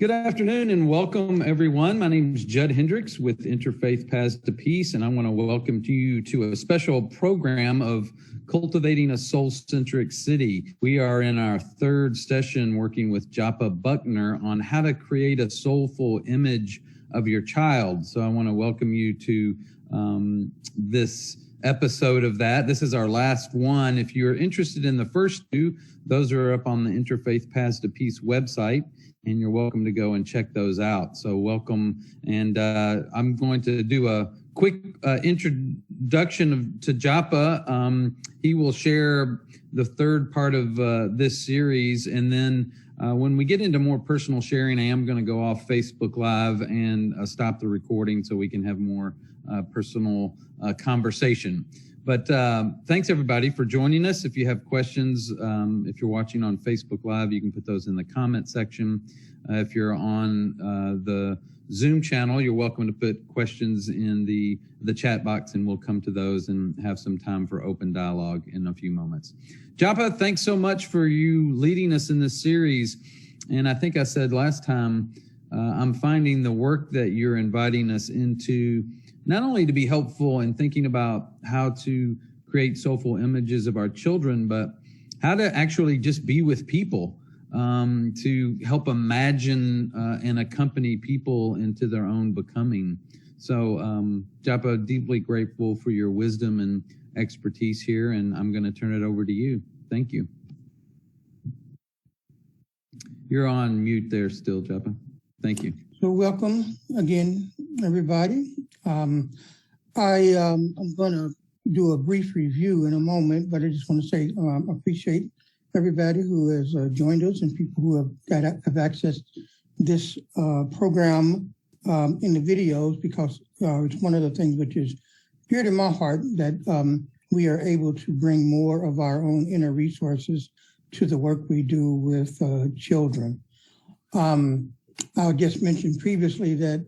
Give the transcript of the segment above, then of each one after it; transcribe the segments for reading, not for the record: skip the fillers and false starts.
Good afternoon and welcome everyone. My name is Judd Hendricks with Interfaith Paths to Peace, and I want to welcome you to a special program of Cultivating a Soul-Centric City. We are in our third session working with Joppa Buckner on how to create a soulful image of your child. So I want to welcome you to this episode of that. This is our last one. If you're interested in the first two, those are up on the Interfaith Paths to Peace website, and you're welcome to go and check those out. So welcome. And I'm going to do a quick introduction to Joppa. He will share the third part of this series. And then when we get into more personal sharing, I am going to go off Facebook Live and stop the recording so we can have more personal conversation. But thanks everybody for joining us. If you have questions, if you're watching on Facebook Live, you can put those in the comment section. If you're on the Zoom channel, you're welcome to put questions in the chat box, and we'll come to those and have some time for open dialogue in a few moments. Joppa, thanks so much for you leading us in this series. And I think I said last time, I'm finding the work that you're inviting us into not only to be helpful in thinking about how to create soulful images of our children, but how to actually just be with people, to help imagine and accompany people into their own becoming. So, Joppa, deeply grateful for your wisdom and expertise here, and I'm going to turn it over to you. Thank you. You're on mute there still, Joppa. Thank you. So welcome again, everybody. I'm going to do a brief review in a moment, but I just want to say appreciate everybody who has joined us and people who have accessed this program in the videos, because it's one of the things which is dear to my heart, that we are able to bring more of our own inner resources to the work we do with children. I just mentioned previously that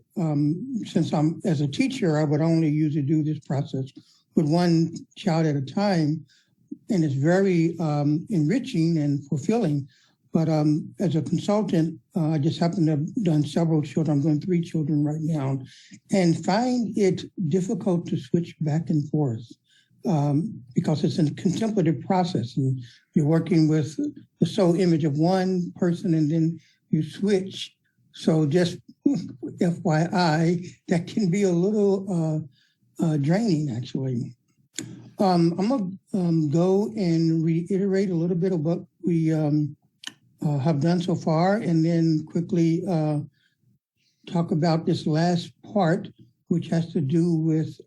since I'm, as a teacher, I would only usually do this process with one child at a time, and it's very enriching and fulfilling. But as a consultant, I just happen to have done several children. I'm doing 3 children right now, and find it difficult to switch back and forth because it's a contemplative process, and you're working with the soul image of one person, and then you switch. So just FYI, that can be a little draining, actually. I'm going to go and reiterate a little bit of what we have done so far, and then quickly talk about this last part, which has to do with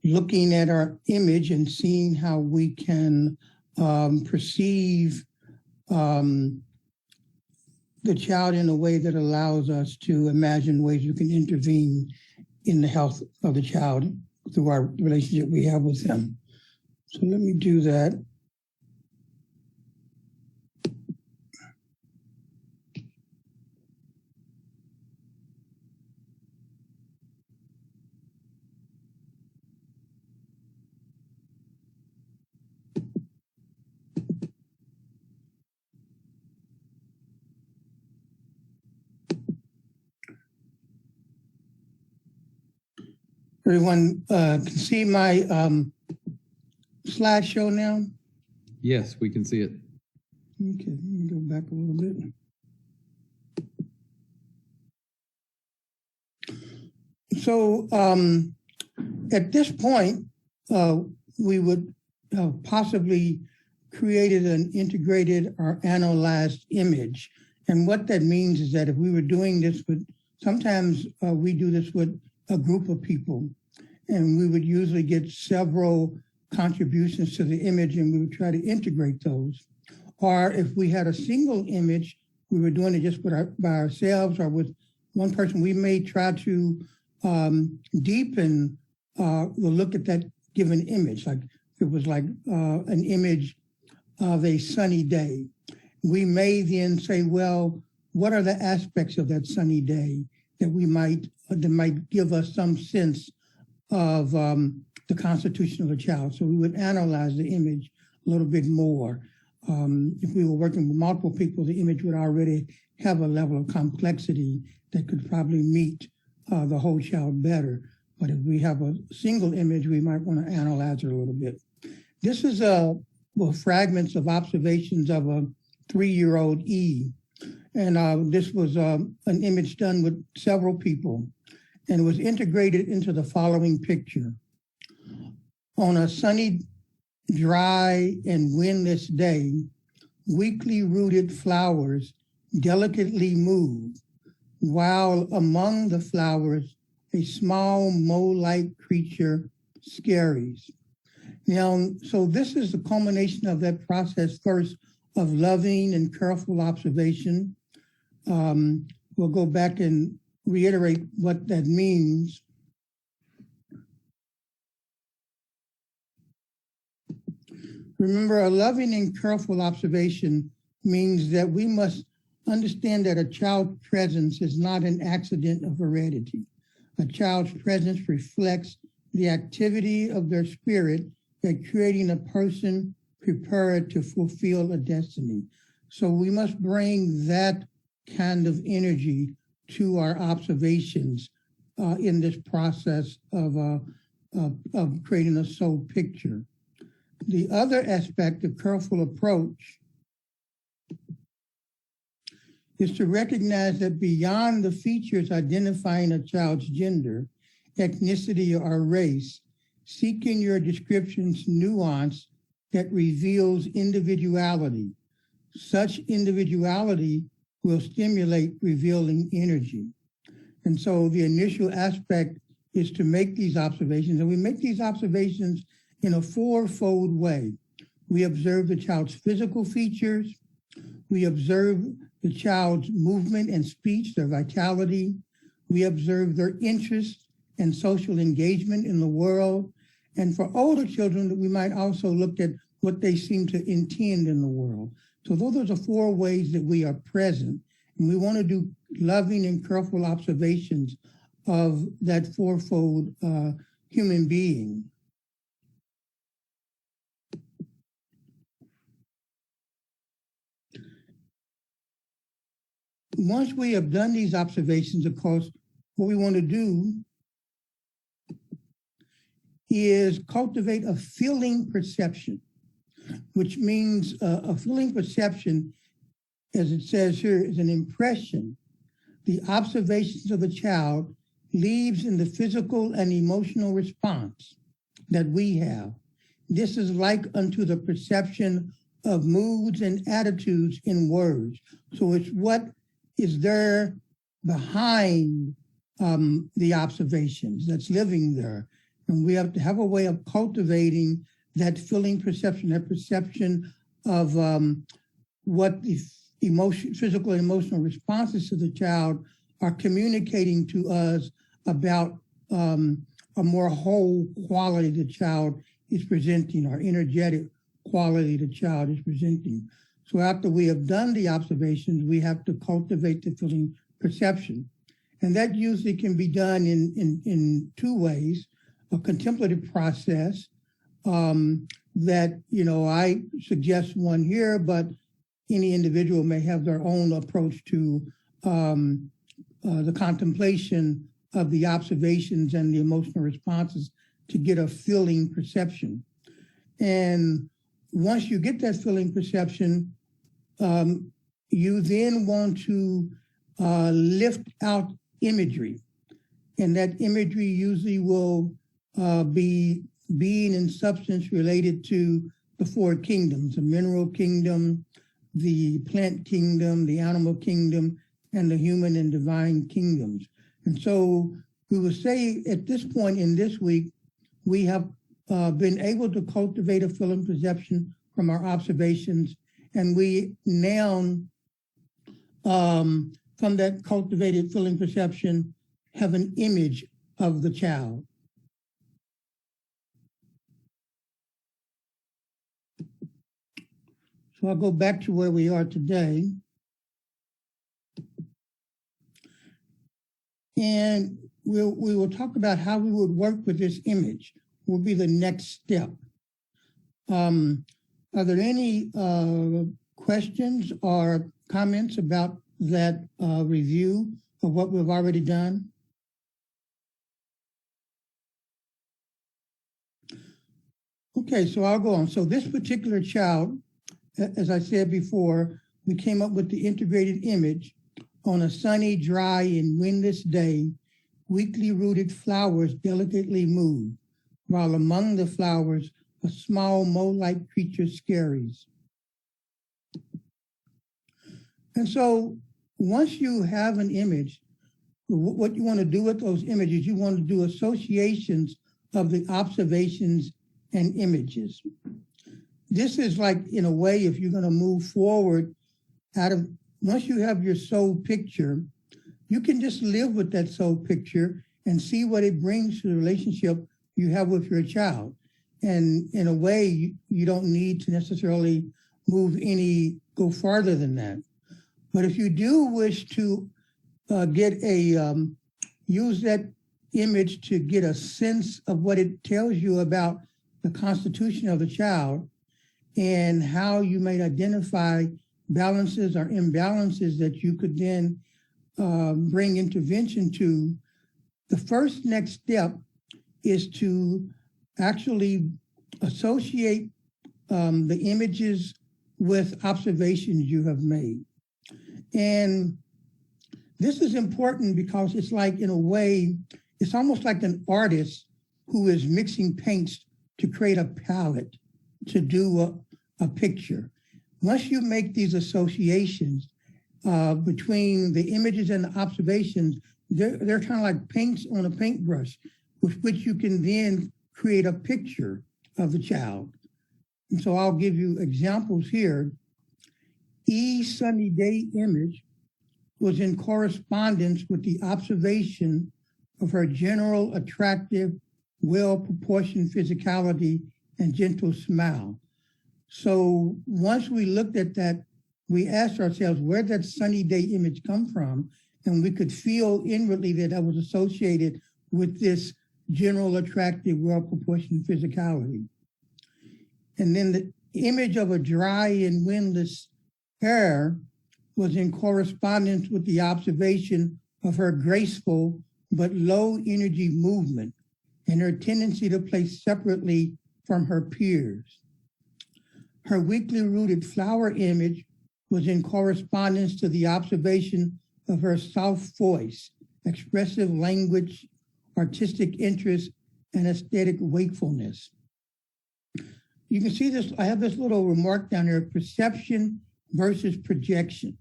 looking at our image and seeing how we can perceive the child in a way that allows us to imagine ways we can intervene in the health of the child through our relationship we have with them. So let me do that. Everyone can see my slideshow now? Yes, we can see it. Okay, let me go back a little bit. So at this point, we would have possibly created an integrated or analyzed image. And what that means is that if we were doing this with, sometimes we do this with a group of people, and we would usually get several contributions to the image, and we would try to integrate those. Or if we had a single image, we were doing it just by ourselves or with one person, we may try to deepen the look at that given image. Like if it was like an image of a sunny day, we may then say, well, what are the aspects of that sunny day that might give us some sense of the constitution of a child? So we would analyze the image a little bit more. If we were working with multiple people, the image would already have a level of complexity that could probably meet the whole child better. But if we have a single image, we might want to analyze it a little bit. This is fragments of observations of a 3-year-old E. And this was an image done with several people, and it was integrated into the following picture. On a sunny, dry, and windless day, weakly rooted flowers delicately move, while among the flowers, a small mole-like creature scurries. Now, so this is the culmination of that process first of loving and careful observation. We'll go back and reiterate what that means. Remember, a loving and careful observation means that we must understand that a child's presence is not an accident of heredity. A child's presence reflects the activity of their spirit that creating a person prepared to fulfill a destiny. So we must bring that kind of energy to our observations in this process of creating a soul picture. The other aspect of careful approach is to recognize that beyond the features identifying a child's gender, ethnicity, or race, seek in your descriptions nuance that reveals individuality. Such individuality will stimulate revealing energy. And so the initial aspect is to make these observations, and we make these observations in a fourfold way. We observe the child's physical features, we observe the child's movement and speech, their vitality, we observe their interest and social engagement in the world, and for older children, we might also look at what they seem to intend in the world. So those are the 4 ways that we are present, and we want to do loving and careful observations of that fourfold human being. Once we have done these observations, of course, what we want to do is cultivate a feeling perception, which means a feeling perception, as it says here, is an impression. The observations of a child leaves in the physical and emotional response that we have. This is like unto the perception of moods and attitudes in words. So it's what is there behind the observations that's living there. And we have to have a way of cultivating that feeling perception, that perception of what the physical and emotional responses to the child are communicating to us about a more whole quality the child is presenting, or energetic quality the child is presenting. So after we have done the observations, we have to cultivate the feeling perception. And that usually can be done in 2 ways. A contemplative process that, I suggest one here, but any individual may have their own approach to the contemplation of the observations and the emotional responses to get a feeling perception. And once you get that feeling perception, you then want to lift out imagery. And that imagery usually will be being and substance related to the 4 kingdoms, the mineral kingdom, the plant kingdom, the animal kingdom, and the human and divine kingdoms. And so we will say at this point in this week, we have been able to cultivate a feeling perception from our observations, and we now, from that cultivated feeling perception, have an image of the child. So I'll go back to where we are today. And we will talk about how we would work with this image, will be the next step. Are there any questions or comments about that review of what we've already done? Okay, so I'll go on. So this particular child, as I said before, we came up with the integrated image. On a sunny, dry, and windless day, weakly rooted flowers delicately move, while among the flowers, a small mole-like creature scurries. And so once you have an image, what you want to do with those images, you want to do associations of the observations and images. This is like, in a way, if you're going to move forward once you have your soul picture, you can just live with that soul picture and see what it brings to the relationship you have with your child. And in a way, you don't need to necessarily go farther than that. But if you do wish to use that image to get a sense of what it tells you about the constitution of the child and how you may identify balances or imbalances that you could then bring intervention to, the first next step is to actually associate the images with observations you have made. And this is important because it's like, in a way, it's almost like an artist who is mixing paints to create a palette to do a picture. Once you make these associations between the images and the observations, they're kind of like paints on a paintbrush, with which you can then create a picture of the child. And so I'll give you examples here. E's sunny day image was in correspondence with the observation of her general attractive, well-proportioned physicality and gentle smile. So once we looked at that, we asked ourselves, where did that sunny day image come from? And we could feel inwardly that that was associated with this general attractive, well-proportioned physicality. And then the image of a dry and windless air was in correspondence with the observation of her graceful but low energy movement and her tendency to play separately from her peers. Her weakly rooted flower image was in correspondence to the observation of her soft voice, expressive language, artistic interest, and aesthetic wakefulness. You can see this, I have this little remark down there, perception versus projection.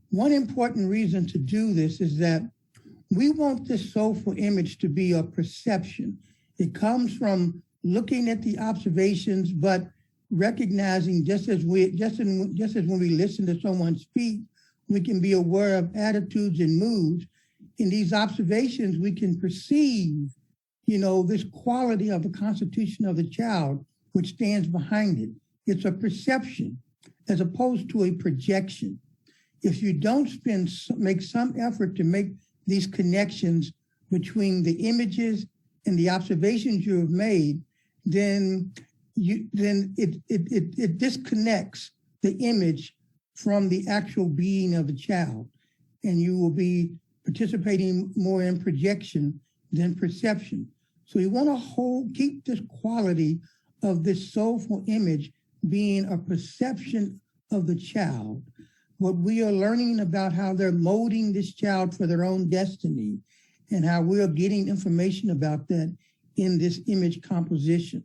One important reason to do this is that we want this soulful image to be a perception. It comes from looking at the observations, but recognizing just as when we listen to someone speak, we can be aware of attitudes and moods. In these observations, we can perceive, this quality of the constitution of the child, which stands behind it. It's a perception as opposed to a projection. If you don't make some effort to make these connections between the images and the observations you have made, then it disconnects the image from the actual being of the child, and you will be participating more in projection than perception. So you want to keep this quality of this soulful image being a perception of the child. What we are learning about how they're molding this child for their own destiny, and how we are getting information about that in this image composition.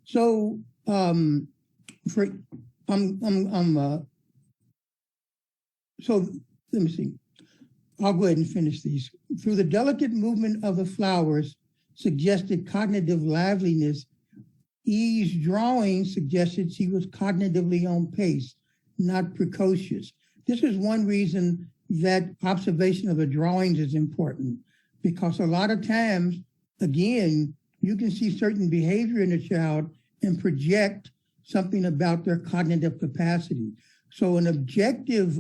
So, so let me see. I'll go ahead and finish these. Through the delicate movement of the flowers suggested cognitive liveliness, E's drawing suggested she was cognitively on pace, not precocious. This is one reason that observation of the drawings is important, because a lot of times, again, you can see certain behavior in a child and project something about their cognitive capacity. So an objective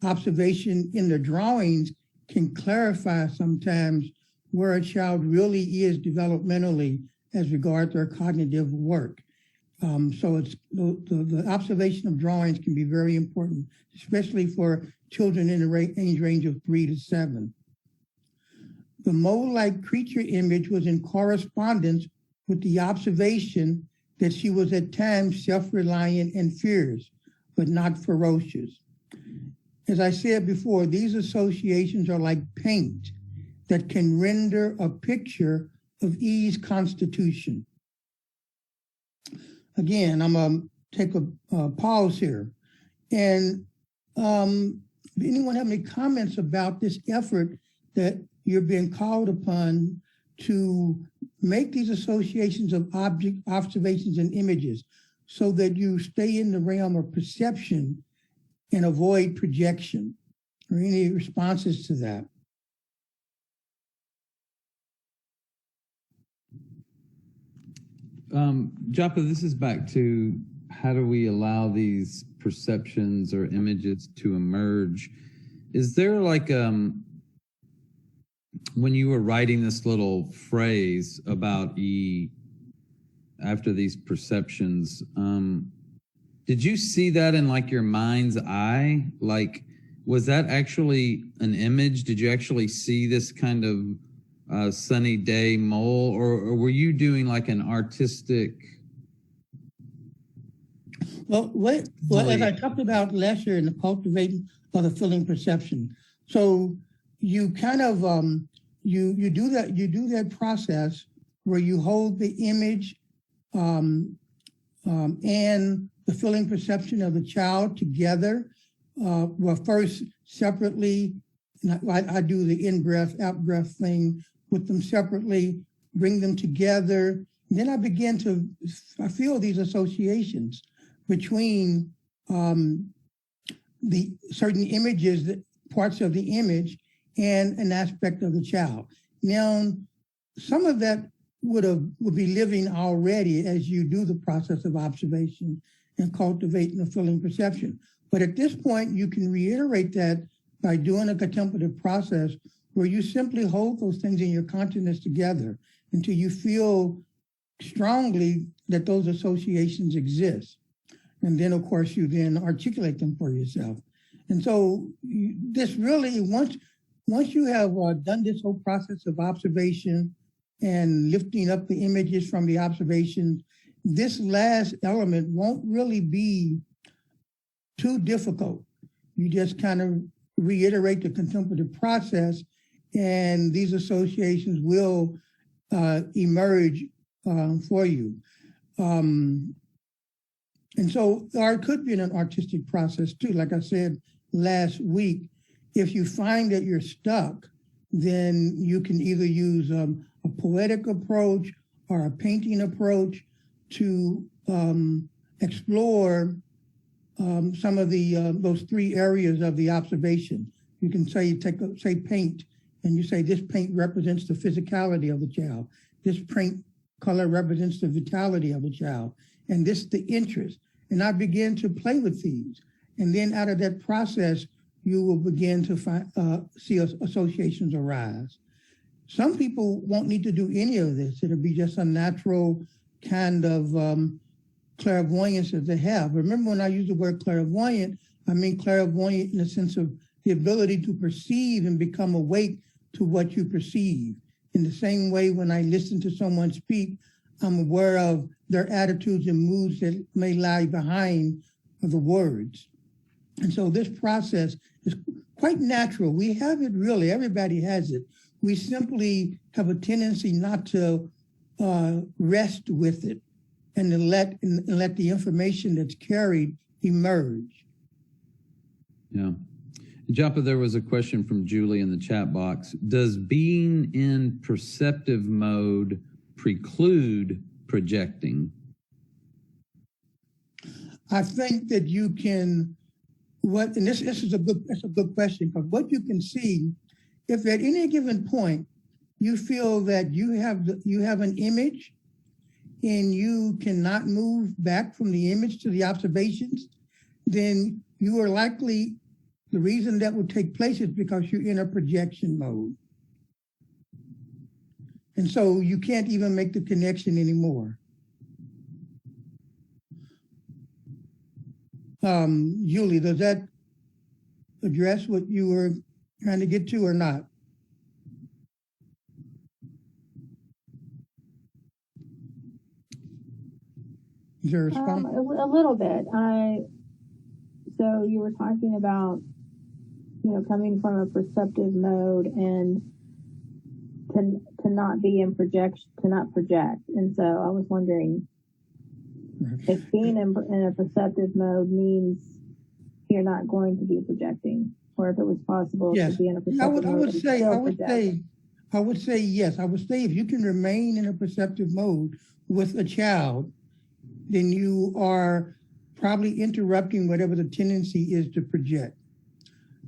observation in the drawings can clarify sometimes where a child really is developmentally as regards their cognitive work. So it's the observation of drawings can be very important, especially for children in the age range of 3 to 7. The mole-like creature image was in correspondence with the observation that she was at times self-reliant and fierce, but not ferocious. As I said before, these associations are like paint that can render a picture of E's constitution. Again, I'm going to take a pause here. And anyone have any comments about this effort that you're being called upon to make these associations of object observations and images so that you stay in the realm of perception and avoid projection? Or any responses to that? Joppa, this is back to how do we allow these perceptions or images to emerge? Is there like, when you were writing this little phrase about E after these perceptions, did you see that in like your mind's eye? Like, was that actually an image? Did you actually see this kind of sunny day mole, or were you doing like an artistic? Well, as I talked about last year in the cultivating of the feeling perception, so you kind of you do that process where you hold the image and the feeling perception of the child together. Well, first separately, I do the in-breath, out-breath thing with them separately, bring them together. And then I begin to feel these associations between the certain images, parts of the image, and an aspect of the child. Now, some of that would be living already as you do the process of observation and cultivating the feeling perception. But at this point, you can reiterate that by doing a contemplative process where you simply hold those things in your consciousness together until you feel strongly that those associations exist. And then, of course, you then articulate them for yourself. And so this really, once you have done this whole process of observation and lifting up the images from the observations, this last element won't really be too difficult. You just kind of reiterate the contemplative process, and these associations will emerge for you. And so art could be an artistic process too. Like I said last week, if you find that you're stuck, then you can either use a poetic approach or a painting approach to explore some of the those 3 areas of the observation. You can say paint, and you say this paint represents the physicality of the child. This paint color represents the vitality of the child, and this the interest. And I begin to play with these, and then out of that process, you will begin to see associations arise. Some people won't need to do any of this. It'll be just a natural kind of clairvoyance that they have. Remember, when I use the word clairvoyant, I mean clairvoyant in the sense of the ability to perceive and become awake to what you perceive. In the same way, when I listen to someone speak, I'm aware of their attitudes and moods that may lie behind the words. And so this process is quite natural. We have it really, everybody has it. We simply have a tendency not to rest with it and to let the information that's carried emerge. Yeah. Joppa, there was a question from Julie in the chat box. Does being in perceptive mode preclude projecting? I think that you can, and this is a good question, because what you can see, if at any given point you feel that you have an image and you cannot move back from the image to the observations, then you are likely, the reason that would take place is because you're in a projection mode. And so you can't even make the connection anymore. Julie, does that address what you were trying to get to or not? Is there a response? A little bit. So you were talking about, coming from a perceptive mode and to not be in projection, to not project. And so I was wondering if being in a perceptive mode means you're not going to be projecting, or if it was possible to be in a perceptive mode. I would say yes. I would say if you can remain in a perceptive mode with a child, then you are probably interrupting whatever the tendency is to project.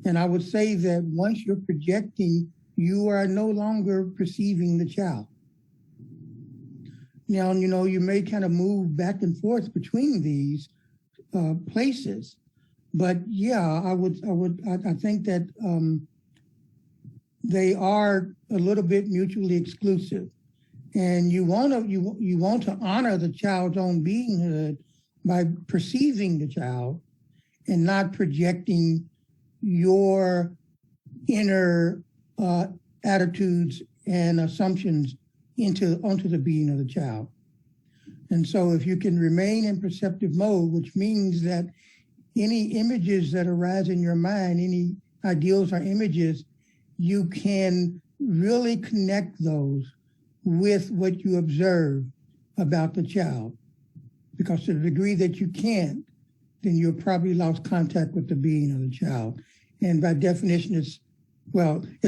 And I would say that once you're projecting, you are no longer perceiving the child. Now, you may kind of move back and forth between these places, but yeah, I think that they are a little bit mutually exclusive. And you want to honor the child's own beinghood by perceiving the child and not projecting your inner attitudes and assumptions onto the being of the child. And so if you can remain in perceptive mode, which means that any images that arise in your mind, any ideals or images, you can really connect those with what you observe about the child. Because to the degree that you can't, then you've probably lost contact with the being of the child. And by definition, it's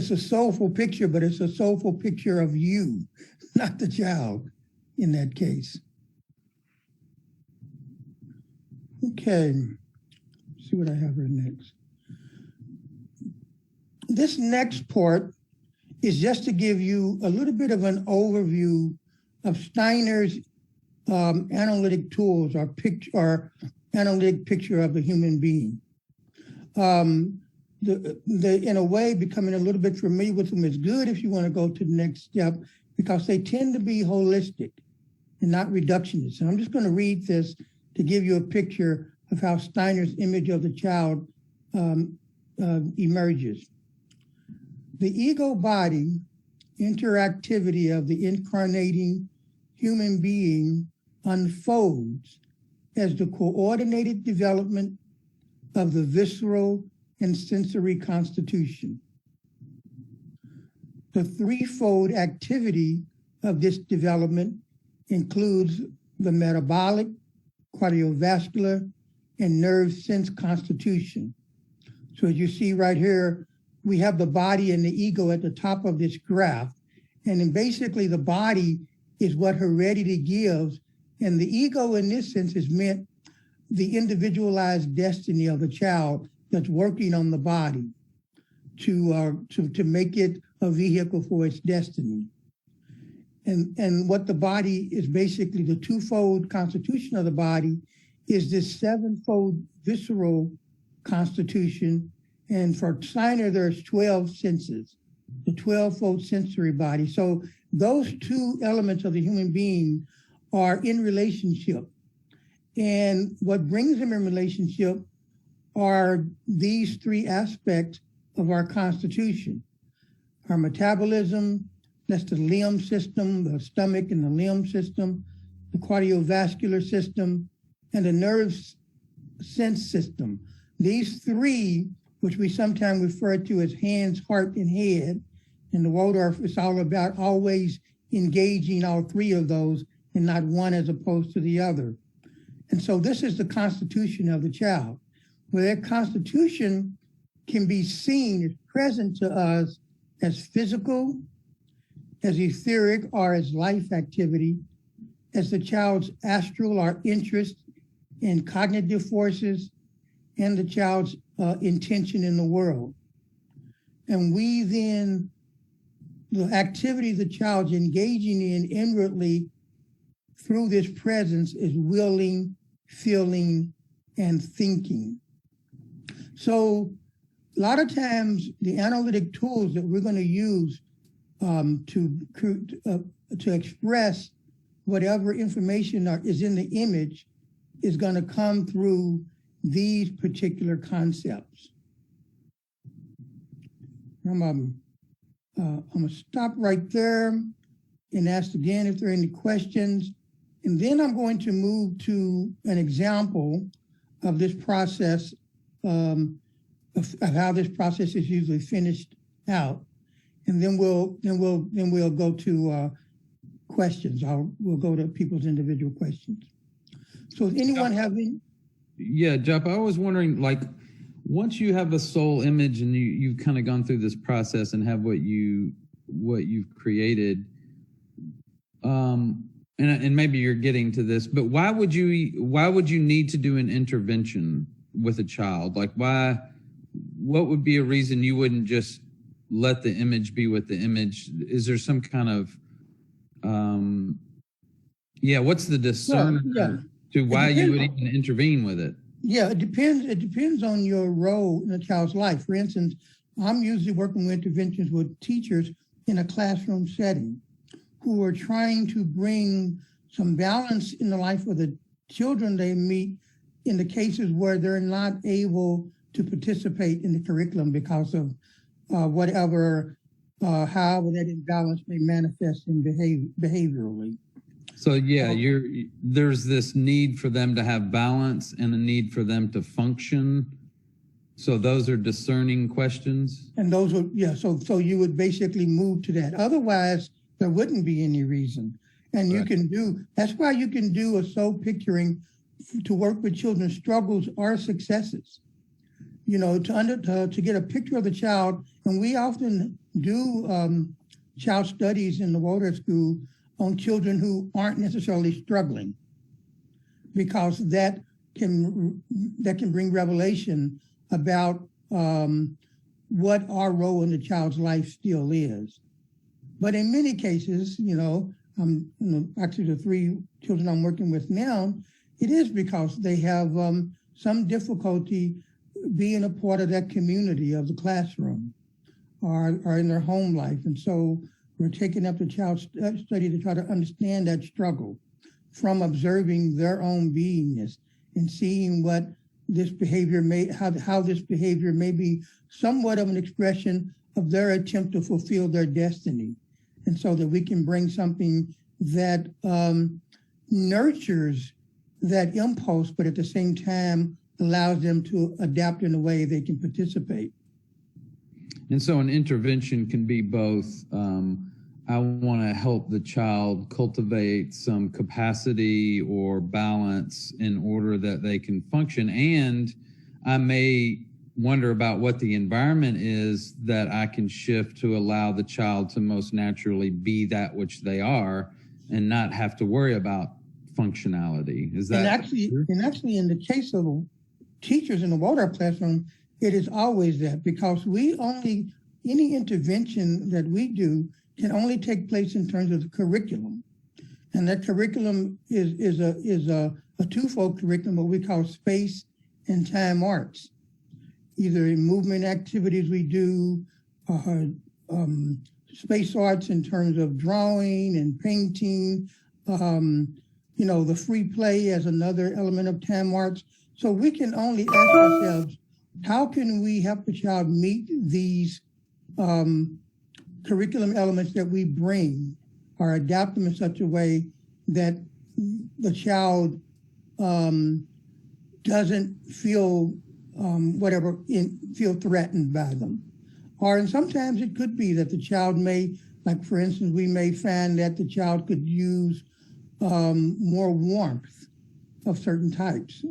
a soulful picture, but it's a soulful picture of you, not the child in that case. Okay, let's see what I have here next. This next part is just to give you a little bit of an overview of Steiner's analytic tools or analytic picture of the human being. In a way, becoming a little bit familiar with them is good if you want to go to the next step, because they tend to be holistic and not reductionist. And I'm just going to read this to give you a picture of how Steiner's image of the child emerges. The ego body interactivity of the incarnating human being unfolds as the coordinated development of the visceral and sensory constitution. The threefold activity of this development includes the metabolic, cardiovascular, and nerve sense constitution. So as you see right here, we have the body and the ego at the top of this graph. And then basically the body is what heredity gives. And the ego in this sense is meant the individualized destiny of the child that's working on the body to make it a vehicle for its destiny. And what the body is basically, the twofold constitution of the body is this sevenfold visceral constitution. And for Steiner, there's 12 senses, the 12-fold sensory body. So those two elements of the human being are in relationship. And what brings them in relationship are these three aspects of our constitution. Our metabolism, that's the limb system, the stomach and the limb system, the cardiovascular system, and the nerve sense system. These three, which we sometimes refer to as hands, heart, and head, in the Waldorf, it's all about always engaging all three of those and not one as opposed to the other. And so this is the constitution of the child, where that constitution can be seen as present to us as physical, as etheric, or as life activity, as the child's astral or interest in cognitive forces, and the child's intention in the world. And we then, the activity the child's engaging in inwardly through this presence is willing, feeling, and thinking. So a lot of times the analytic tools that we're going to use to express whatever information is in the image is going to come through these particular concepts. I'm going to stop right there and ask again if there are any questions. And then I'm going to move to an example of this process, of how this process is usually finished out. And then we'll go to questions. We'll go to people's individual questions. So if anyone have any? Yeah, Jeff, I was wondering, like, once you have a soul image and you've kind of gone through this process and have what you've created, and maybe you're getting to this, but why would you need to do an intervention with a child? Like, what would be a reason you wouldn't just let the image be with the image? Is there some kind of, what's the discerner to why you would even intervene with it? Yeah, it depends. It depends on your role in a child's life. For instance, I'm usually working with interventions with teachers in a classroom setting who are trying to bring some balance in the life of the children they meet in the cases where they're not able to participate in the curriculum because of however that imbalance may manifest in behaviorally. So there's this need for them to have balance and a need for them to function. So those are discerning questions. And those are, so you would basically move to that. Otherwise, there wouldn't be any reason. And that's why you can do a soul picturing to work with children's struggles or successes. To get a picture of the child, and we often do child studies in the Walter School on children who aren't necessarily struggling, because that can bring revelation about what our role in the child's life still is. But in many cases, actually the 3 children I'm working with now, it is because they have some difficulty being a part of that community of the classroom or in their home life. And so we're taking up the child study to try to understand that struggle from observing their own beingness and seeing what this behavior how this behavior may be somewhat of an expression of their attempt to fulfill their destiny. And so that we can bring something that nurtures that impulse, but at the same time allows them to adapt in a way they can participate. And so an intervention can be both, I want to help the child cultivate some capacity or balance in order that they can function. And I may wonder about what the environment is that I can shift to allow the child to most naturally be that which they are and not have to worry about functionality. Is that and actually in the case of teachers in the Walter classroom, it is always that, because any intervention that we do can only take place in terms of the curriculum. And that curriculum is a twofold curriculum, what we call space and time arts. Either in movement activities we do, space arts in terms of drawing and painting, the free play as another element of time arts. So we can only ask ourselves, how can we help the child meet these curriculum elements that we bring, or adapt them in such a way that the child doesn't feel feel threatened by them. And sometimes it could be that the child may, like for instance, we may find that the child could use more warmth of certain types.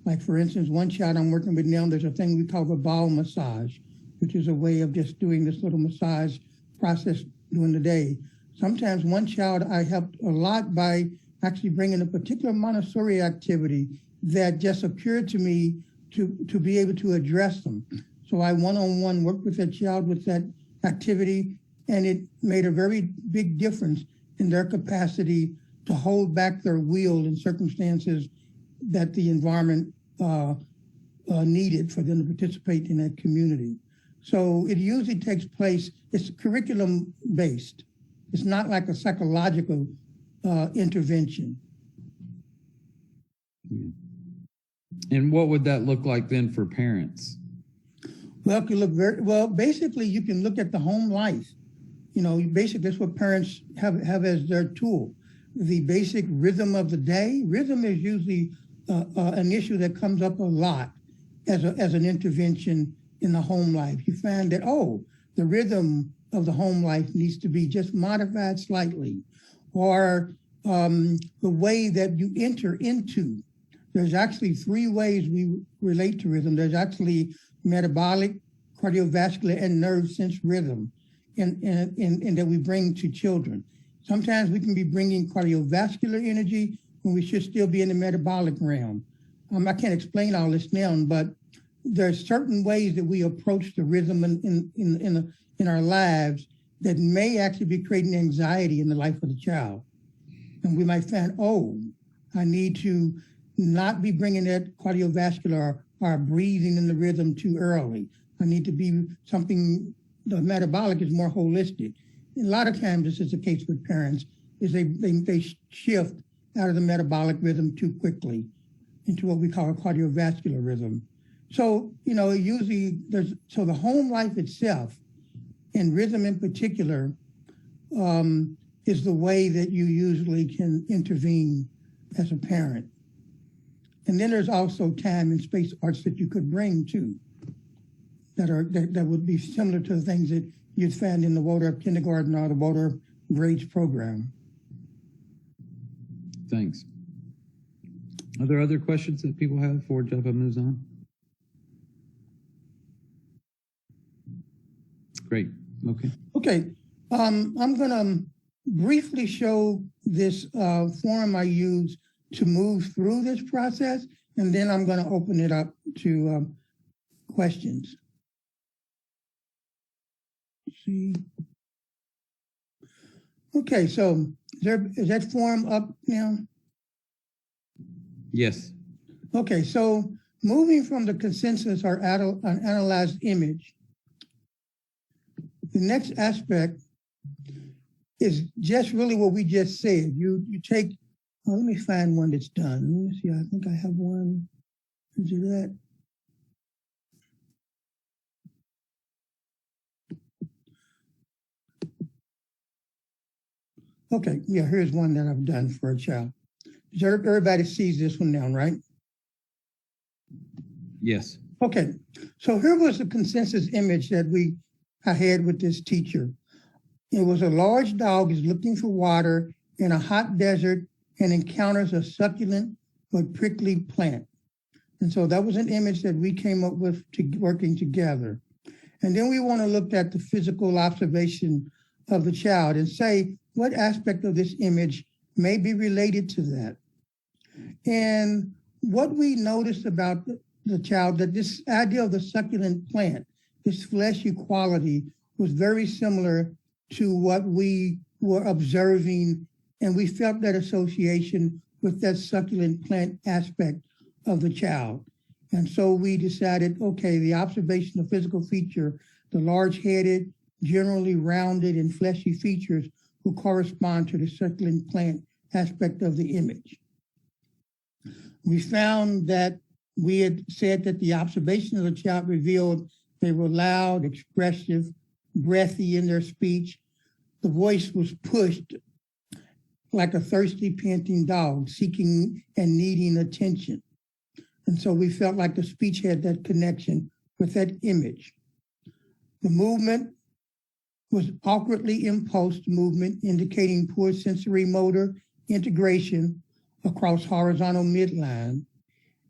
Like for instance, one child I'm working with now, there's a thing we call the ball massage, which is a way of just doing this little massage process during the day. Sometimes one child I helped a lot by actually bringing a particular Montessori activity that just occurred to me to be able to address them. So I one-on-one worked with that child with that activity, and it made a very big difference in their capacity to hold back their will in circumstances that the environment needed for them to participate in that community. So it usually takes place, it's curriculum based. It's not like a psychological intervention. And what would that look like then for parents? Well, it could look very well. Basically, you can look at the home life. Basically, that's what parents have as their tool. The basic rhythm of the day. Rhythm is usually an issue that comes up a lot as an intervention in the home life. You find that, the rhythm of the home life needs to be just modified slightly, or the way that you enter into. There's actually three ways we relate to rhythm. There's actually metabolic, cardiovascular, and nerve sense rhythm and that we bring to children. Sometimes we can be bringing cardiovascular energy when we should still be in the metabolic realm. I can't explain all this now, but there's certain ways that we approach the rhythm in our lives that may actually be creating anxiety in the life of the child. And we might find, I need to not be bringing that cardiovascular or breathing in the rhythm too early. I need to be something, the metabolic is more holistic. A lot of times this is the case with parents, is they shift out of the metabolic rhythm too quickly into what we call a cardiovascular rhythm. So, usually so the home life itself and rhythm in particular is the way that you usually can intervene as a parent. And then there's also time and space arts that you could bring too, that would be similar to the things that you'd find in the Waldorf kindergarten or the Waldorf grades program. Thanks. Are there other questions that people have before Java moves on? Great. Okay. Okay. I'm going to briefly show this form I use to move through this process, and then I'm going to open it up to questions. Let's see. Okay, so is that form up now? Yes. Okay, so moving from the consensus or analyzed image, the next aspect is just really what we just said. You take, let me find one that's done. Let me see, I think I have one. Do that. Okay, yeah, here's one that I've done for a child. Everybody sees this one now, right? Yes. Okay, so here was the consensus image that I had with this teacher. It was a large dog is looking for water in a hot desert and encounters a succulent but prickly plant. And so that was an image that we came up with working together. And then we want to look at the physical observation of the child and say what aspect of this image may be related to that. And what we noticed about the child, that this idea of the succulent plant, this fleshy quality, was very similar to what we were observing, and we felt that association with that succulent plant aspect of the child. And so we decided, okay, the observation of physical feature, the large-headed, generally rounded and fleshy features will correspond to the succulent plant aspect of the image. We found that we had said that the observation of the child revealed they were loud, expressive, breathy in their speech. The voice was pushed like a thirsty, panting dog, seeking and needing attention. And so we felt like the speech had that connection with that image. The movement was awkwardly impulsed movement, indicating poor sensory motor integration across horizontal midline,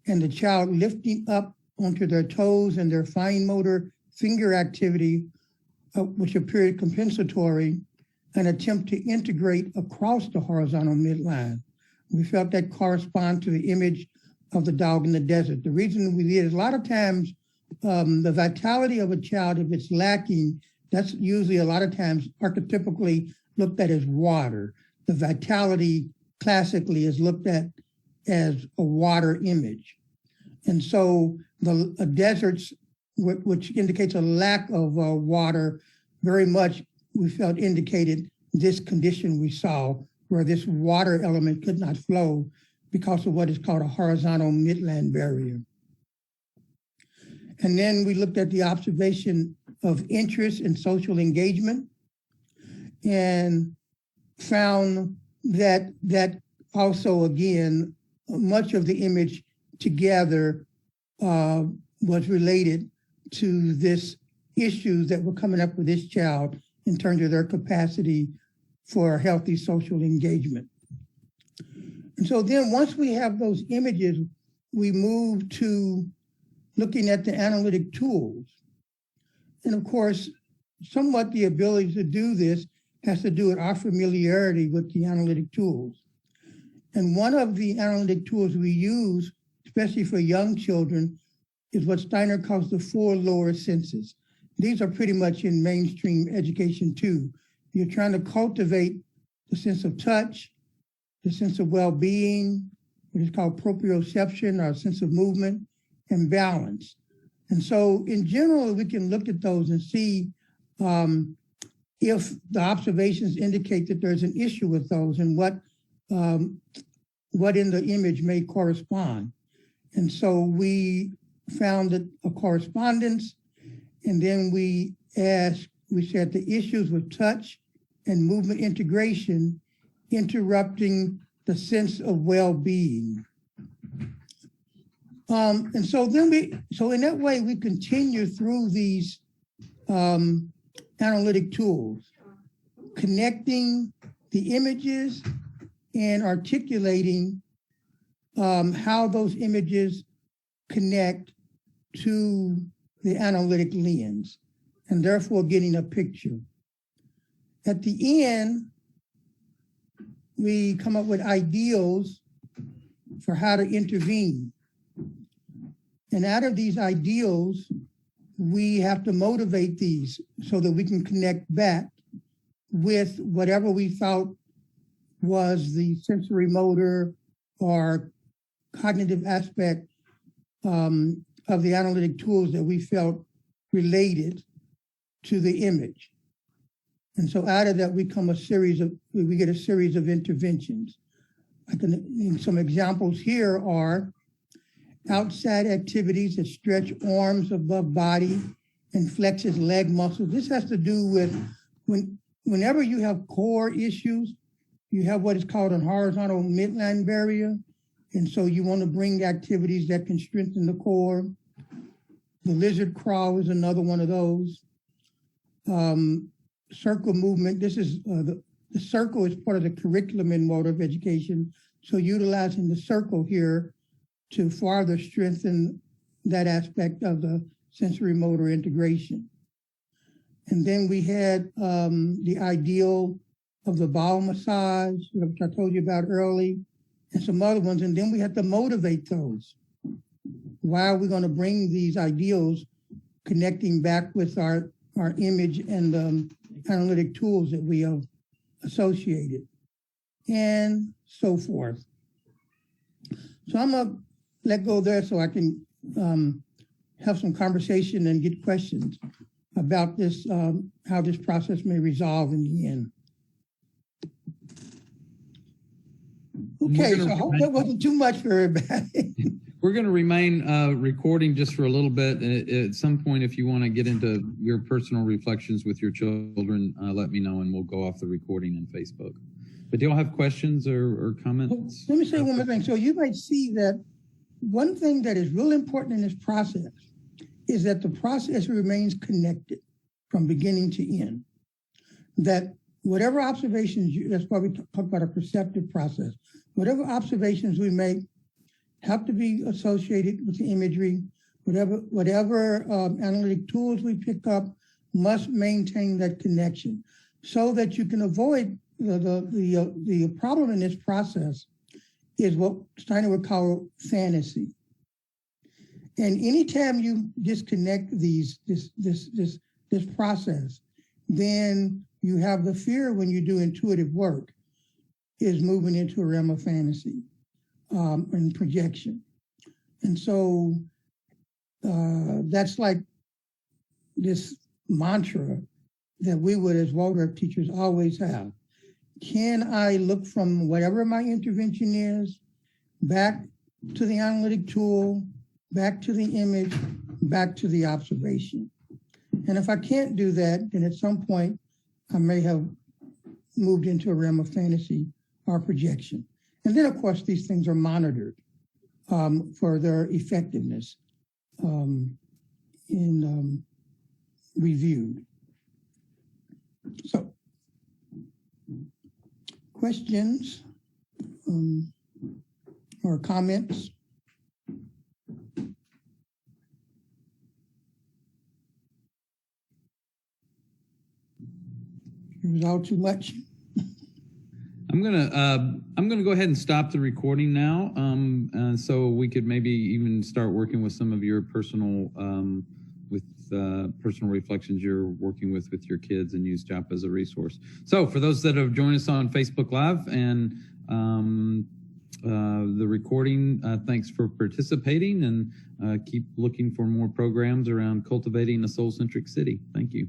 and the child lifting up onto their toes and their fine motor finger activity, which appeared compensatory, an attempt to integrate across the horizontal midline. We felt that correspond to the image of the dog in the desert. The reason we did is a lot of times the vitality of a child, if it's lacking, that's usually a lot of times archetypically looked at as water. The vitality classically is looked at as a water image. And so the deserts, which indicates a lack of water, very much we felt indicated this condition we saw where this water element could not flow because of what is called a horizontal midline barrier. And then we looked at the observation of interest and social engagement and found that also, again, much of the image together was related to this issues that were coming up with this child in terms of their capacity for healthy social engagement. And so then once we have those images, we move to looking at the analytic tools. And of course, somewhat the ability to do this has to do with our familiarity with the analytic tools. And one of the analytic tools we use, especially for young children, is what Steiner calls the 4 lower senses. These are pretty much in mainstream education too. You're trying to cultivate the sense of touch, the sense of well-being, what is called proprioception, or sense of movement, and balance. And so in general, we can look at those and see if the observations indicate that there's an issue with those and what in the image may correspond. And so we found that a correspondence, and then we said the issues with touch and movement integration interrupting the sense of well-being. And so in that way, we continue through these analytic tools, connecting the images and articulating how those images connect to the analytic lens, and therefore getting a picture. At the end, we come up with ideals for how to intervene. And out of these ideals, we have to motivate these so that we can connect back with whatever we thought was the sensory motor or cognitive aspect of the analytic tools that we felt related to the image. And so out of that, we get a series of interventions. Some examples here are outside activities that stretch arms above body and flexes leg muscles. This has to do with whenever you have core issues, you have what is called a horizontal midline barrier. And so you want to bring activities that can strengthen the core. The lizard crawl is another one of those. Circle movement. This is the circle is part of the curriculum in Waldorf education. So utilizing the circle here to further strengthen that aspect of the sensory motor integration. And then we had the ideal of the ball massage, which I told you about early, and some other ones. And then we had to motivate those. Why are we going to bring these ideals connecting back with our image and the analytic tools that we have associated, and so forth. So I'm going to let go there so I can have some conversation and get questions about this, how this process may resolve in the end. Okay, so I hope that wasn't too much for everybody. We're going to remain recording just for a little bit. At some point, if you want to get into your personal reflections with your children, let me know and we'll go off the recording on Facebook. But do y'all have questions or comments? Let me say one more thing. So you might see that one thing that is really important in this process is that the process remains connected from beginning to end. That whatever observations, that's why we talk about a perceptive process. Whatever observations we make have to be associated with the imagery. Whatever analytic tools we pick up must maintain that connection so that you can avoid the problem in this process is what Steiner would call fantasy. And anytime you disconnect this process, then you have the fear when you do intuitive work is moving into a realm of fantasy and projection. And so that's like this mantra that we would as Waldorf teachers always have. Can I look from whatever my intervention is back to the analytic tool, back to the image, back to the observation. And if I can't do that, then at some point I may have moved into a realm of fantasy or projection. And then, of course, these things are monitored for their effectiveness and reviewed. So, questions or comments? It was all too much. I'm gonna go ahead and stop the recording now, so we could maybe even start working with some of your personal personal reflections you're working with your kids, and use JAP as a resource. So for those that have joined us on Facebook Live and the recording, thanks for participating, and keep looking for more programs around cultivating a soul-centric city. Thank you.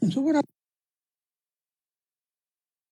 And so what